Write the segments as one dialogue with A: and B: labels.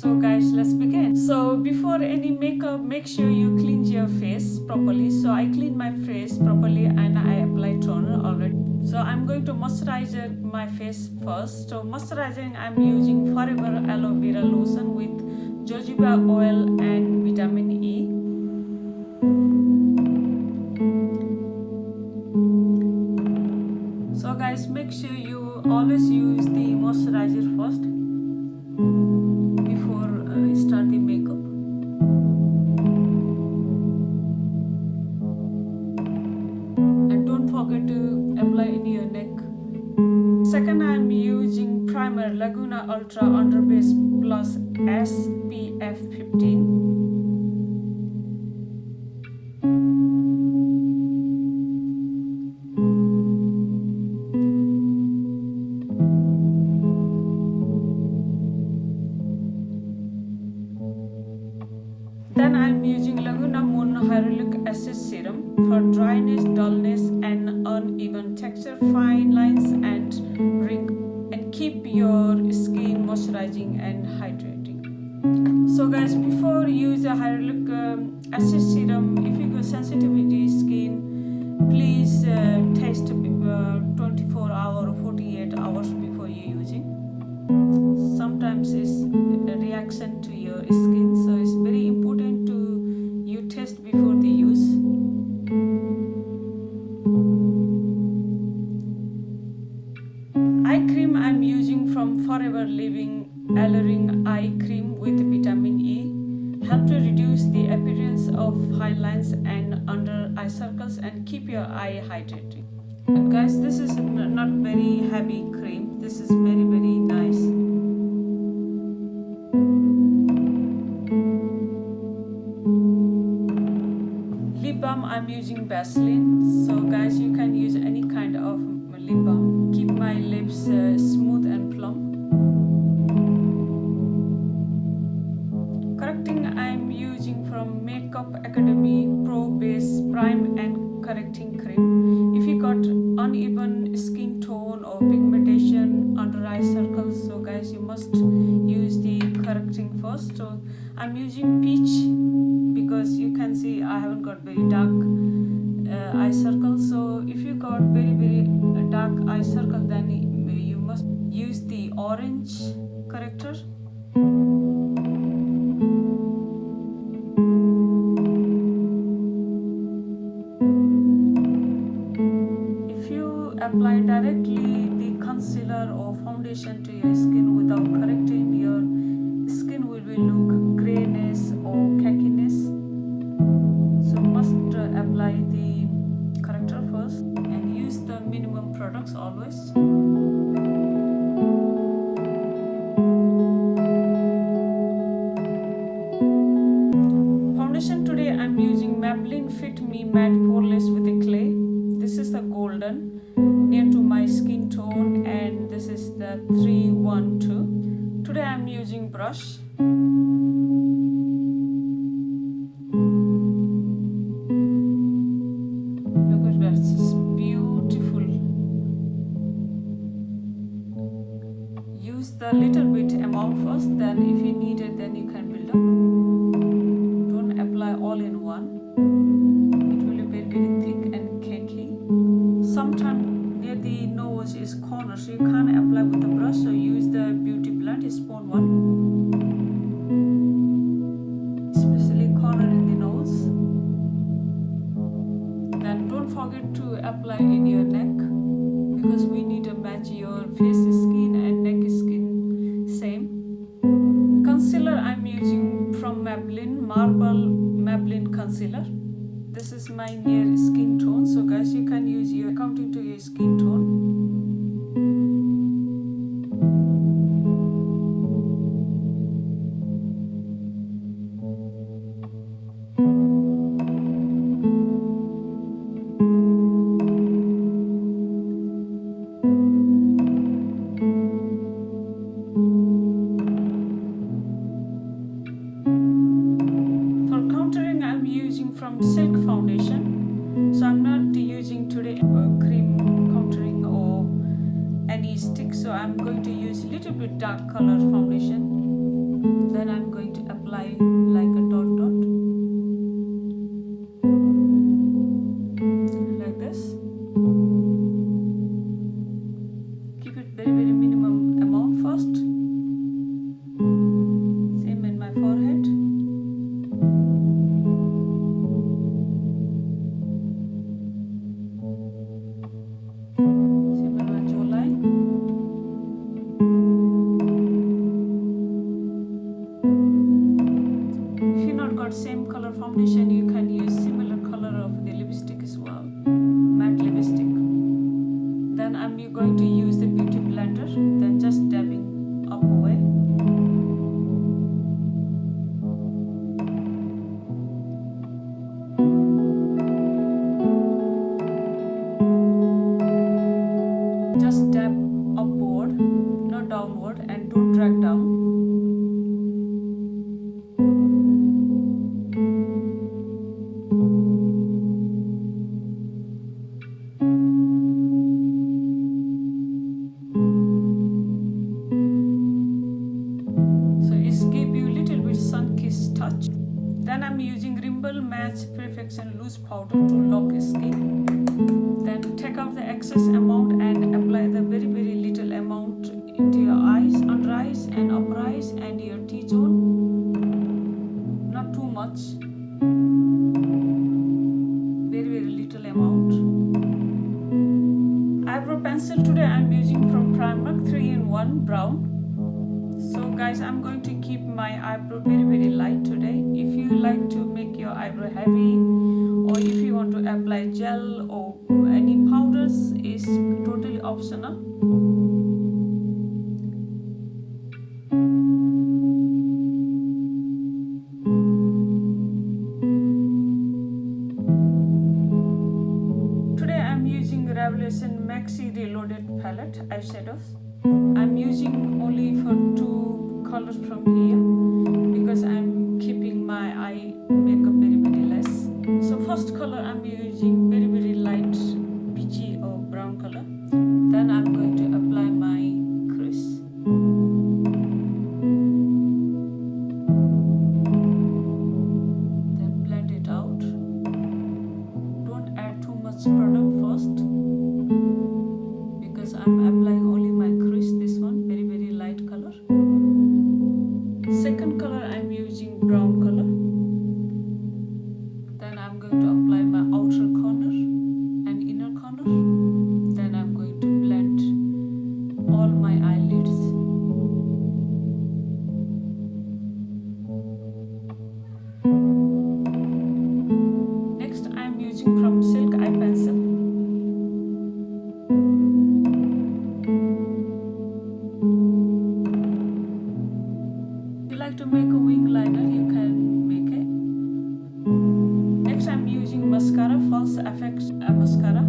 A: So guys, let's begin. So before any makeup, make sure you clean your face properly. So I clean my face properly and I apply toner already. So I'm going to moisturize my face first. So moisturizing, I'm using Forever Aloe Vera Lotion with jojoba oil and vitamin E. So guys, make sure you always use the moisturizer first before start the makeup. And don't forget to apply in your neck. Second, I'm using primer Laguna Ultra Under Base Plus SPF 15. Then I'm using Laguna Moon Hyaluronic Acid Serum for dryness, dullness, and uneven texture, fine lines, and wrinkles, and keep your skin moisturizing and hydrating. So guys, before you use a hyaluronic acid serum, if you got sensitivity skin, please test 24 hours or 48 hours before you using. Sometimes it's a reaction to your skin, so it's very important to you test before the use. Eye cream I'm using from Forever Living Alluring Eye Cream with vitamin E. Help to reduce the appearance of fine lines and under eye circles and keep your eye hydrated. And guys, this is not very heavy cream. This is very nice. Lip balm I'm using Vaseline. So guys, you can use any kind of lip balm. Keep my lips smooth and plump. Correcting I'm using from Makeup Academy Pro Base Prime and Correcting Cream. If you got uneven skin tone or pigmentation under eye circles, so guys, you must use the correcting first. So I'm using peach because you can see I haven't got very dark eye circles. So if you got very dark eye circle, then you must use the orange corrector. If you apply directly the concealer or foundation to your skin without correcting, your skin will look grayness or khakiness. So must apply the corrector first and use the minimum products always. Foundation today I'm using Maybelline Fit Me Matte Poreless with a clay. This is the golden near to my skin tone, and this is the 312. Today I'm using brush. Look at that, it's beautiful. Use the little bit amount first, then if you need it, then you can build up. Don't apply all in one. It will be very thick and cakey. Sometimes near the nose is corner, so you can't apply with the brush, so use the beauty blend, spoon one. Especially corner in the nose. Then don't forget to apply in your neck because we need to match your face skin and neck skin same. Concealer I'm using from Maybelline Marble Maybelline Concealer. This is my near skin tone, so guys, you can use your according to your skin tone. For contouring, I'm using from Silk Foundation. So I'm not using today cream contouring or any stick, so I'm going to use a little bit dark color foundation. Then Then I'm going to apply like a dot dot, like this. Keep it very minimum amount first. Same in my forehead. Same in my jawline. If you not got same color foundation, you can use similar color of the lipstick as well, matte lipstick. Then I'm going to use the beauty blender, then just dabbing up away. Just dab upward, not downward, and don't drag down. Touch. Then I'm using Rimble Match Perfection Loose Powder to lock skin. Then take out the excess amount and apply the very little amount into your eyes, under eyes and upper eyes and your T-zone. Not too much. Very little amount. Eyebrow pencil today I'm using from Primark 3-in-1 brown. So guys, I'm going to keep my eyebrow very light today. If you like to make your eyebrow heavy, or if you want to apply gel or any powders, is totally optional. Today I'm using Revolution Maxi Reloaded palette eyeshadows. I'm using only for 2 colors from here because I'm keeping my eye makeup very less. So first color I'm using very light peachy or brown color. Then I'm going to apply my crease. Then blend it out. Don't add too much product first because I'm applying only my crease, this one, very light color. Second color I'm using brown color. Then I'm going to apply my outer corner and inner corner. Then I'm going to blend all my eyelids. Next I'm using from Silk Eye Pencil. To make a wing liner, you can make it. Next I'm using mascara, false effects mascara.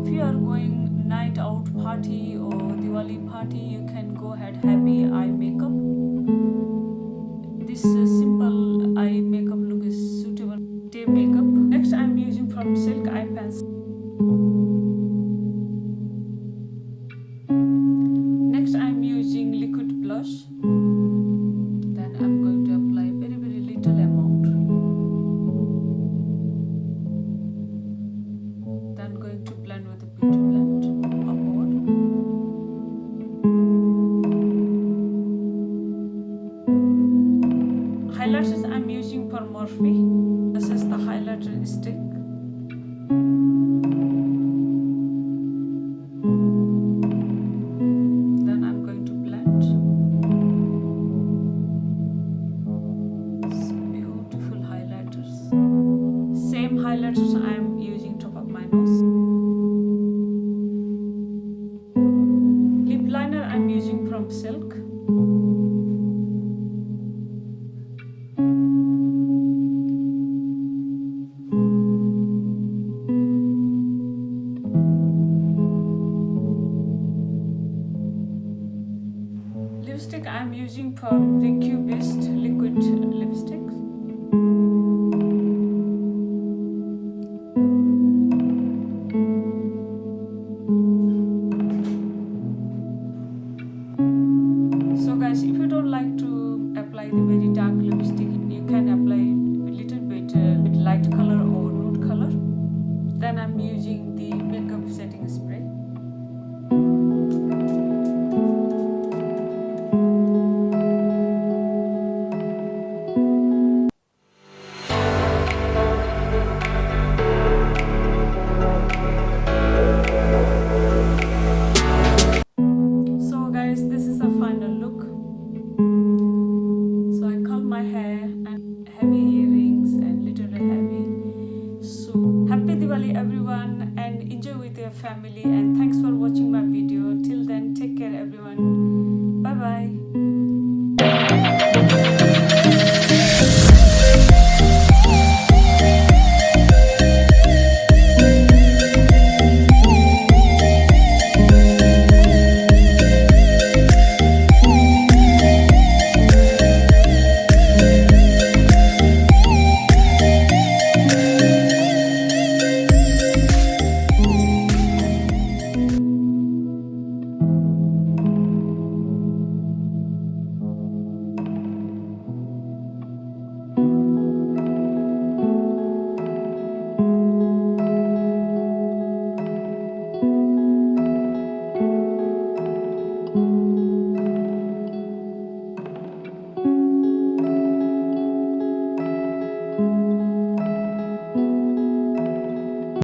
A: If you are going night out party or Diwali party, you can go ahead heavy eye makeup. This simple eye makeup look is suitable day makeup. Next I'm using from Silk Eye Pencil. Next I'm using liquid blush. I'm going to apply very little amount. Then going to blend with the beauty blend upward. Highlighters I'm using for Morphe. This is the highlighter stick. Then I'm going to blend. Same highlighters I am using top of my nose. Lip liner I'm using from Silk. Lipstick I'm using from the Cubist liquid lipstick. So guys, if you don't like to apply with a very dark lipstick. You can apply a little bit with light color or nude color. Then I'm using the makeup setting spray. So guys, this is a final look. So I curl my hair and heavy earrings and little heavy. So happy Diwali everyone, and enjoy with your family, and thanks for watching.